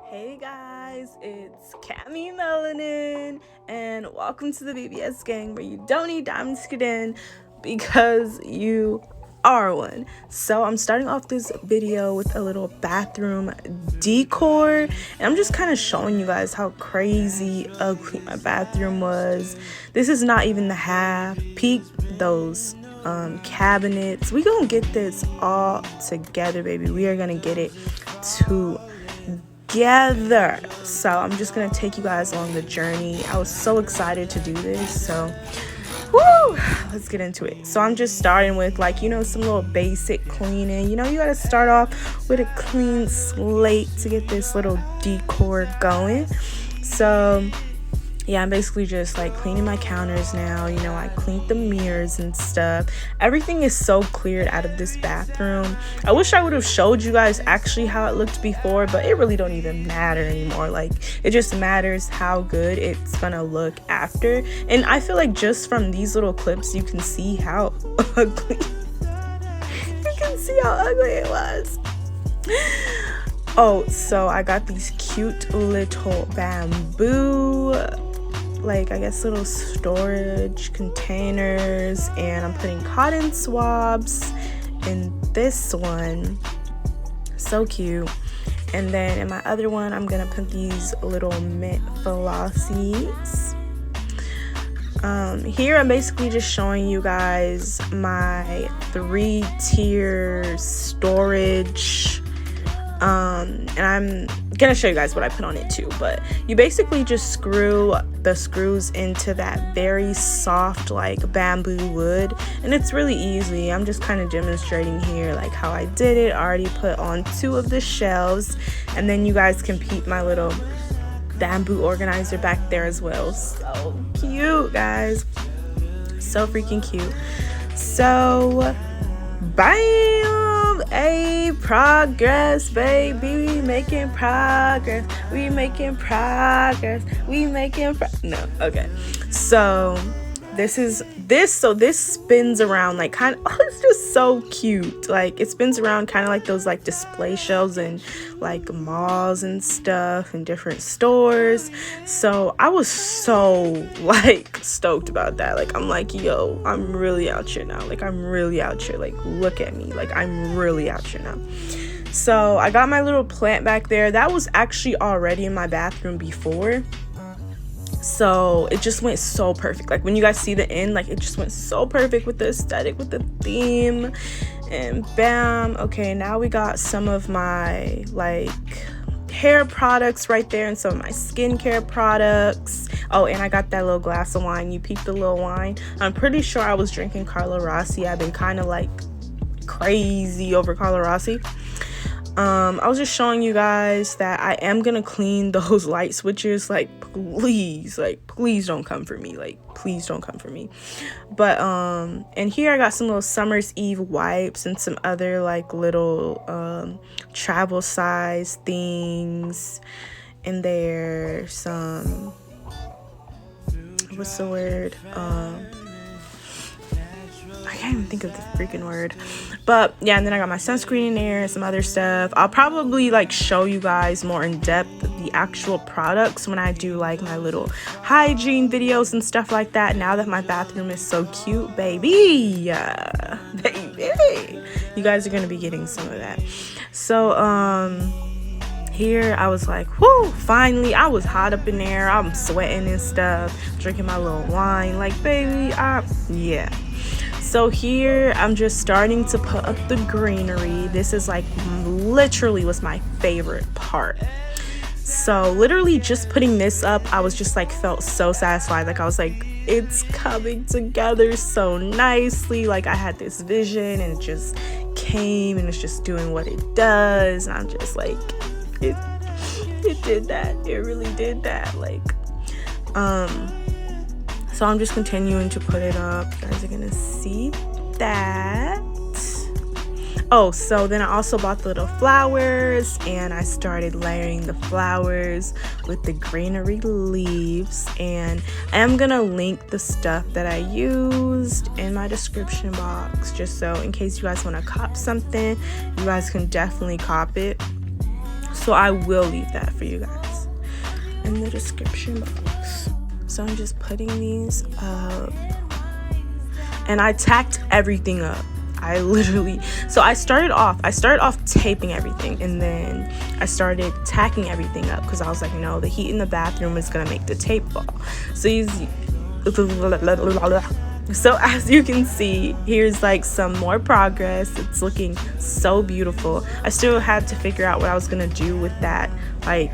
Hey guys, it's Cammy Melanin, and welcome to the BBS gang where you don't need diamonds to get in because you are one. So I'm starting off this video with a little bathroom decor, and I'm just kind of showing you guys how crazy ugly my bathroom was. This is not even the half. Peek those cabinets. We gonna get this all together, baby. We are gonna get it together. So I'm just gonna take you guys along the journey. I was so excited to do this, so woo, let's get into it. So I'm just starting with some little basic cleaning. You gotta start off with a clean slate to get this little decor going. So yeah, I'm basically just cleaning my counters now. I cleaned the mirrors and stuff. Everything is so cleared out of this bathroom. I wish I would have showed you guys actually how it looked before, but it really don't even matter anymore. It just matters how good it's gonna look after. And I feel like just from these little clips, you can see how ugly. You can see how ugly it was. Oh, so I got these cute little bamboo I guess little storage containers, and I'm putting cotton swabs in this one. So cute. And then in my other one, I'm gonna put these little mint flossies. Here I'm basically just showing you guys my 3-tier storage, and I'm gonna show you guys what I put on it too. But you basically just screw the screws into that very soft bamboo wood, and it's really easy. I'm just kind of demonstrating here how I did it. I already put on 2 of the shelves, and then you guys can peep my little bamboo organizer back there as well. So cute, guys, so freaking cute. So bam, progress, baby. We making progress. No, okay. So this spins around it's just so cute. It spins around kind of like those display shelves and malls and stuff and different stores. So I was so stoked about that. I'm yo, I'm really out here now. I'm really out here. Look at me. I'm really out here now. So I got my little plant back there. That was actually already in my bathroom before. So it just went so perfect. When you guys see the end, it just went so perfect with the aesthetic, with the theme, and bam. Okay, now we got some of my hair products right there and some of my skincare products. Oh, and I got that little glass of wine. You peeped the little wine. I'm pretty sure I was drinking Carlo Rossi. I've been kind of crazy over Carlo Rossi. I was just showing you guys that I am gonna clean those light switches. Please don't come for me. Please don't come for me. But and here I got some little Summer's Eve wipes and some other little travel size things in there. Some, what's the word? I can't even think of the freaking word. But yeah, and then I got my sunscreen in there and some other stuff. I'll probably show you guys more in depth the actual products when I do my little hygiene videos and stuff like that. Now that my bathroom is so cute, baby, baby, you guys are gonna be getting some of that. So here I was whoo, finally. I was hot up in there. I'm sweating and stuff, drinking my little wine. Baby, yeah. So here I'm just starting to put up the greenery. This is literally was my favorite part. So literally just putting this up, I was just felt so satisfied. I was it's coming together so nicely. I had this vision and it just came and it's just doing what it does. And I'm just it did that. It really did that. So I'm just continuing to put it up. You guys are gonna see that. Oh, so then I also bought the little flowers, and I started layering the flowers with the greenery leaves. And I am gonna link the stuff that I used in my description box, just so in case you guys want to cop something, you guys can definitely cop it. So I will leave that for you guys in the description box. So I'm just putting these up, and I tacked everything up. So I started off taping everything, and then I started tacking everything up because I was like, no, the heat in the bathroom is gonna make the tape fall. So as you can see, here's like some more progress. It's looking so beautiful. I still had to figure out what I was gonna do with that, like,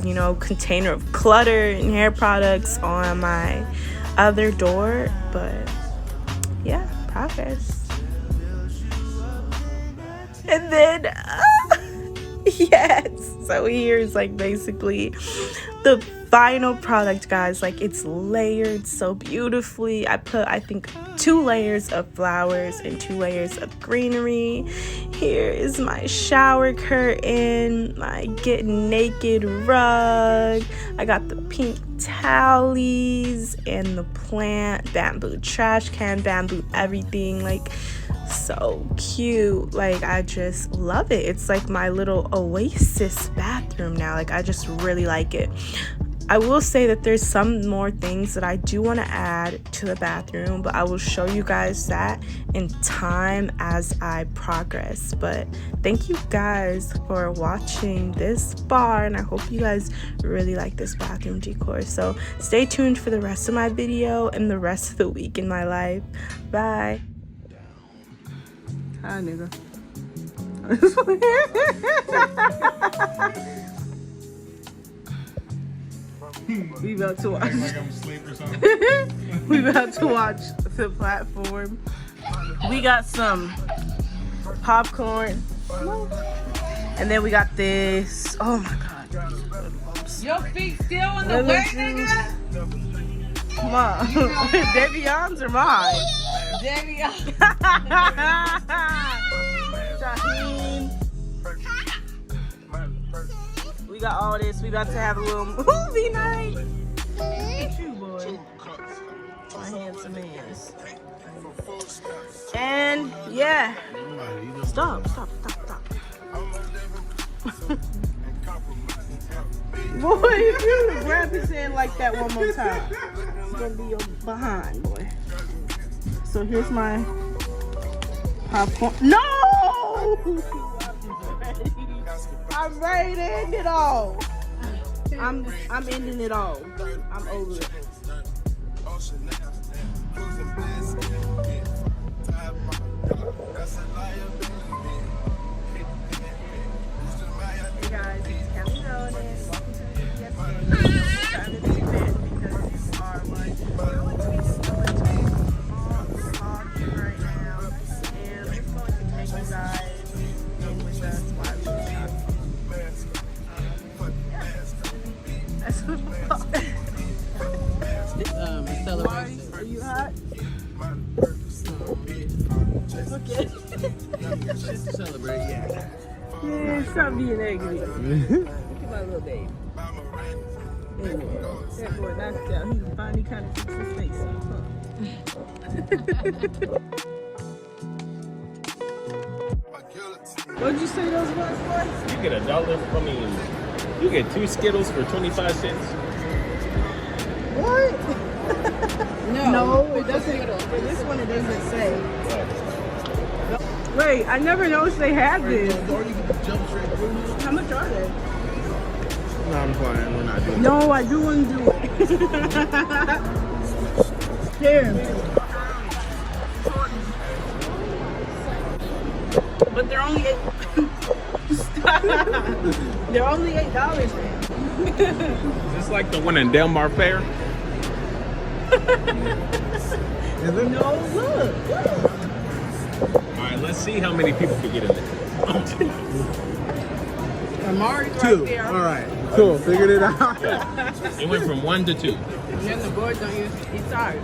you know, container of clutter and hair products on my other door, but yeah, progress. And then yes, so here's like basically the final product, guys. Like, it's layered so beautifully. I put, I think, 2 layers of flowers and 2 layers of greenery. Here is my shower curtain, my get naked rug. I got the pink towelies and the plant, bamboo trash can, bamboo everything. Like, so cute. Like, I just love it. It's like my little oasis bathroom now. Like, I just really like it. I will say that there's some more things that I do want to add to the bathroom, but I will show you guys that in time as I progress. But thank you guys for watching this far, and I hope you guys really like this bathroom decor. So stay tuned for the rest of my video and the rest of the week in my life. Bye. Hi, nigga. We about to watch. Like I'm asleep or something. We about to watch The Platform. We got some popcorn, and then we got this. Oh my god! Your feet still in the way, nigga. Mom, Devion's or mine? Devion. Shaheen. We got all this. We about to have a little movie night. Look at you, boy. My handsome ass. And yeah. Stop. Boy, if you grab his hand like that one more time, it's gonna be your behind, boy. So here's my popcorn. No! I'm ready to end it all. I'm ending it all. I'm over it. Hey guys, it's Cammy Melanin. Welcome to the video. I'm trying to do that because these are like vlogging right now, and I'm just going to take you guys in with us while we Celebration. Are you hot? Okay. Celebrate, yeah. Yeah, stop being angry. Look at my little baby. That boy knocked out. He finally kind of fixed his face up, huh? What'd you say those was, boy? You get $1. I mean, you get 2 Skittles for 25 cents. What? No, it doesn't. For this one, it doesn't say. Wait, I never noticed they had this. How much are they? No, I'm playing. We're not doing No, I do want to do it. Here. But they're only they're only $8 now. Is this like the one in Del Mar Fair? No, look. Alright, let's see how many people can get in there. Amari's right 2. there. All right. Cool. Figured it out. It went from 1 to 2. And then the boys don't use each side.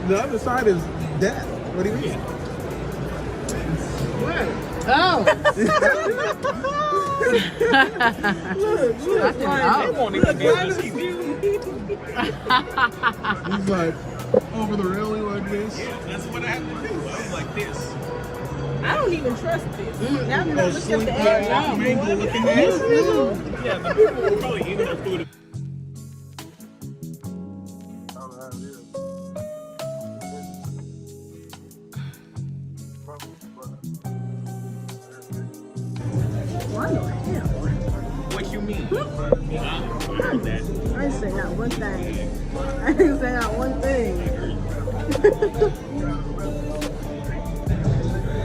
The other side is death. What do you mean? Oh! Look, I won't even be able to see me. He's like over the railing like this. Yeah, that's what I have to do. I'm like this. I don't even trust this. Now that I Oh, looked sweet at the ad, mango looking ass. Yeah, the people were probably eating their food. What you mean? Yeah, I heard that. I didn't say not one thing. I didn't say not one thing.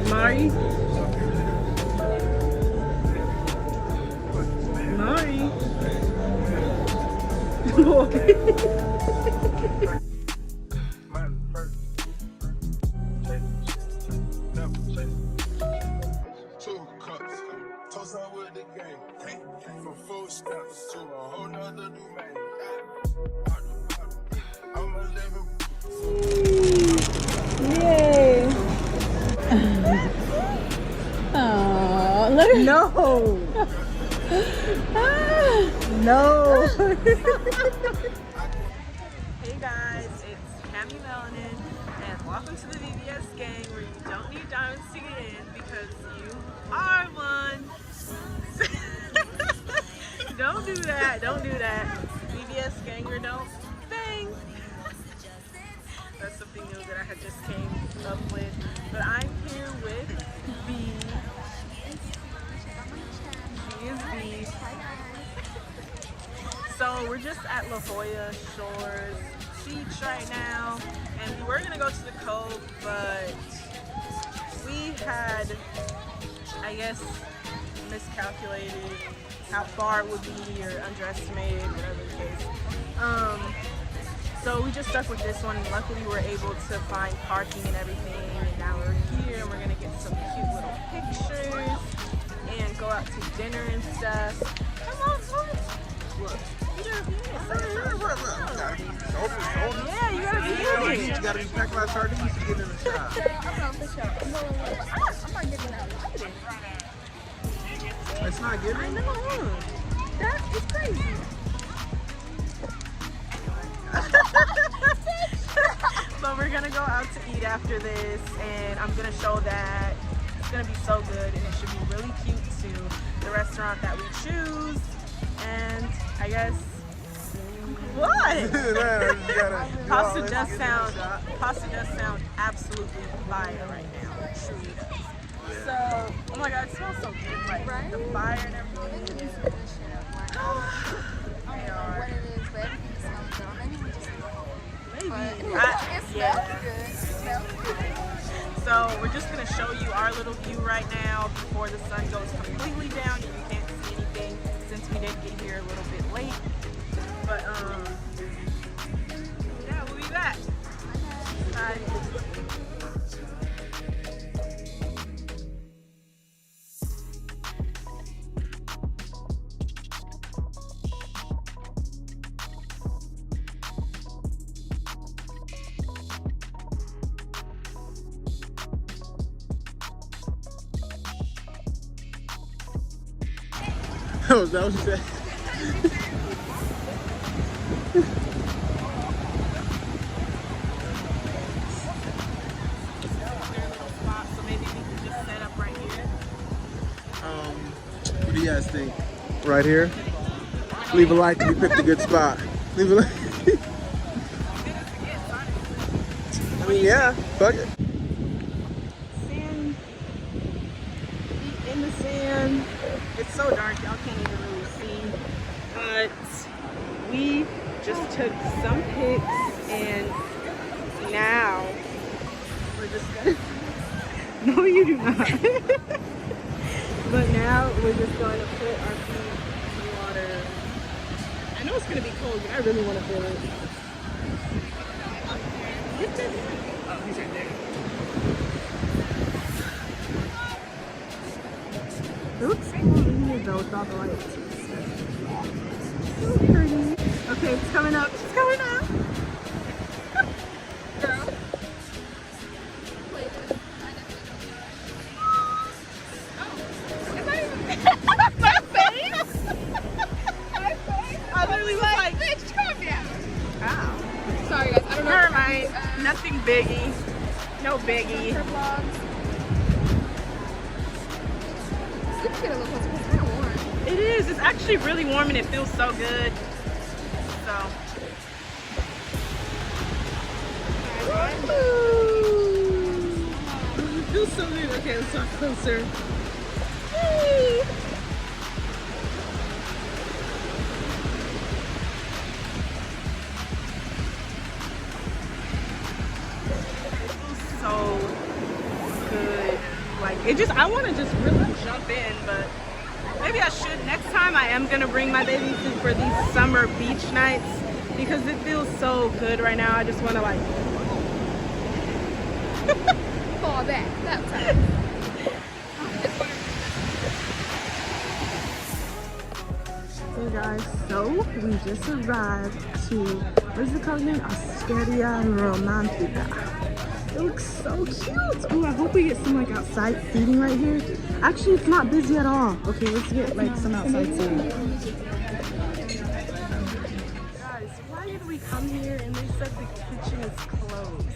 Mari? Mari? Two cups, toast up with the game. From food stamps to a whole nother domain. I'm a living. Yay. Oh, look. No! No! Hey guys, it's Cammy Melanin, and welcome to the VBS gang where you don't need diamonds to get in because you are one. Don't do that, don't do that. VBS gang or don't bang. That's something new that I had just came up with. But I'm here with B. She is B. So we're just at La Jolla Shores Beach right now, and we were gonna go to the Cove, but we had, I guess, miscalculated how far it would be or underestimated, whatever the case. So we just stuck with this one. Luckily, we were able to find parking and everything, and now we're here and we're gonna get some cute little pictures and go out to dinner and stuff. Come on, boy. What? You gotta be in it, sir. Yeah, Yeah, you gotta be in you it. gotta be packed like sardines to get in the shot. I'm not getting that lighting. It's not I giving. know. That is crazy. So we're gonna go out to eat after this, and I'm gonna show that it's gonna be so good, and it should be really cute too. The restaurant that we choose, and I guess what? Pasta does sound absolutely fire right now. It truly does. So, oh my god, it smells so good, like the fire and everything. They can do some good shit up. Like, I don't know what it is, but everything smells good. Maybe we just go home. Maybe. But it smells good. It smells good. So we're just gonna show you our little view right now before the sun goes completely down and you can't see anything since we did get here a little bit late. But yeah, we'll be back. Bye. Oh, is that what you said? So maybe we can just set up right here. What do you guys think? Right here? Leave a like if you picked a good spot. Leave a like. I mean, yeah, fuck it. Sand, feet in the sand. It's so dark, y'all can't even really see. But we just took some pics, and now we're just gonna. No, you do not. But now we're just going to put our feet in the water. I know it's gonna be cold, but I really want to feel it. Get this. Oh, he's right there. It looks cool in here though with all the lights. So pretty. Okay, it's coming up. It's coming up. Girl. I literally was like, Bitch, calm down. ow. Sorry guys, I don't know. Never mind. Nothing biggie. No biggie. For vlogs. get a little closer. It's kind of warm. It is. It's actually really warm and it feels so good. So. It feels so good. Okay, let's talk closer. So good. Like it just, I want to just really jump in, but maybe I should. Next time I am gonna bring my bathing suit for these summer beach nights because it feels so good right now. I just want to like Fall back. That time. Hey guys, so we just arrived to, what is it called again? Osteria Romantica. It looks so cute. Oh, I hope we get some like outside seating right here. Actually, it's not busy at all. Okay, let's get like some outside seating. Guys, why did we come here and they said the kitchen is closed?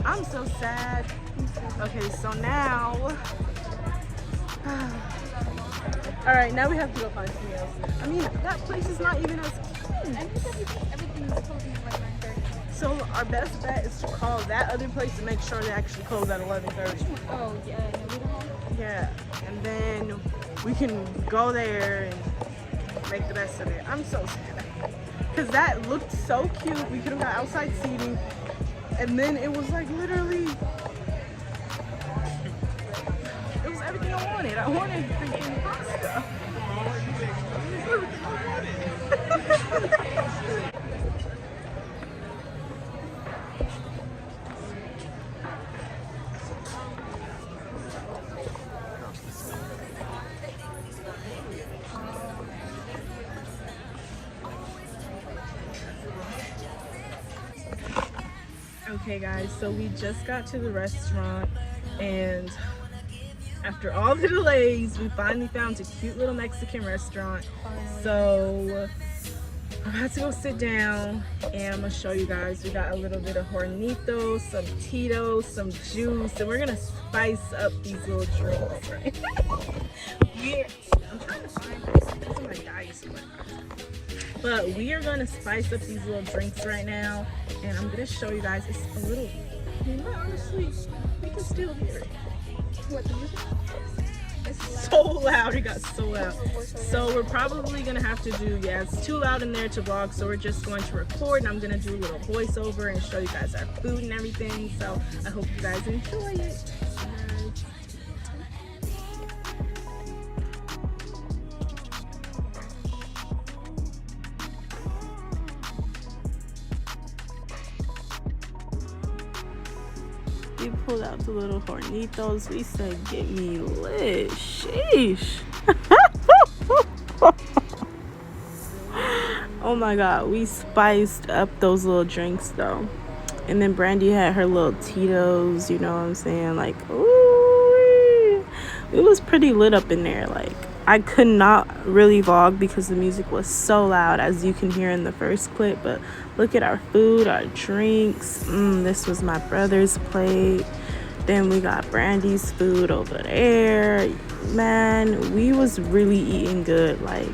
I'm so sad. Okay, so now, all right, now we have to go find something else. I mean, that place is not even as clean. I think everything is closing at like 9:30. So our best bet is to call that other place to make sure they actually close at 11:30. Oh, yeah. Yeah, and then we can go there and make the best of it. I'm so sad. Because that looked so cute. We could have got outside seating. And then it was like literally, it was everything I wanted. I wanted freaking pasta. Okay guys, so we just got to the restaurant and after all the delays, we finally found a cute little Mexican restaurant. So I'm about to go sit down and I'm gonna show you guys. We got a little bit of hornitos, some Tito's, some juice, and we're gonna spice up these little drinks, right? I'm trying to find this. This is my dice. But we are gonna spice up these little drinks right now, and I'm gonna show you guys. It's a little, honestly, we can still hear it. What, the music? It's so loud. It got so loud. So we're probably gonna have to do, yeah, it's too loud in there to vlog, so we're just going to record and I'm gonna do a little voiceover and show you guys our food and everything. So I hope you guys enjoy it. We pulled out the little hornitos. We said, get me lit. Sheesh. Oh my god, we spiced up those little drinks though. And then Brandy had her little Tito's, you know what I'm saying? Like, ooh, it was pretty lit up in there. Like, I could not really vlog because the music was so loud, as you can hear in the first clip. But look at our food, our drinks. This was my brother's plate. Then we got Brandy's food over there. Man, we was really eating good. Like,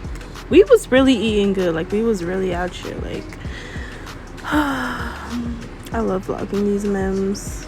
we was really eating good. Like, we was really out here. Like, I love vlogging these memes.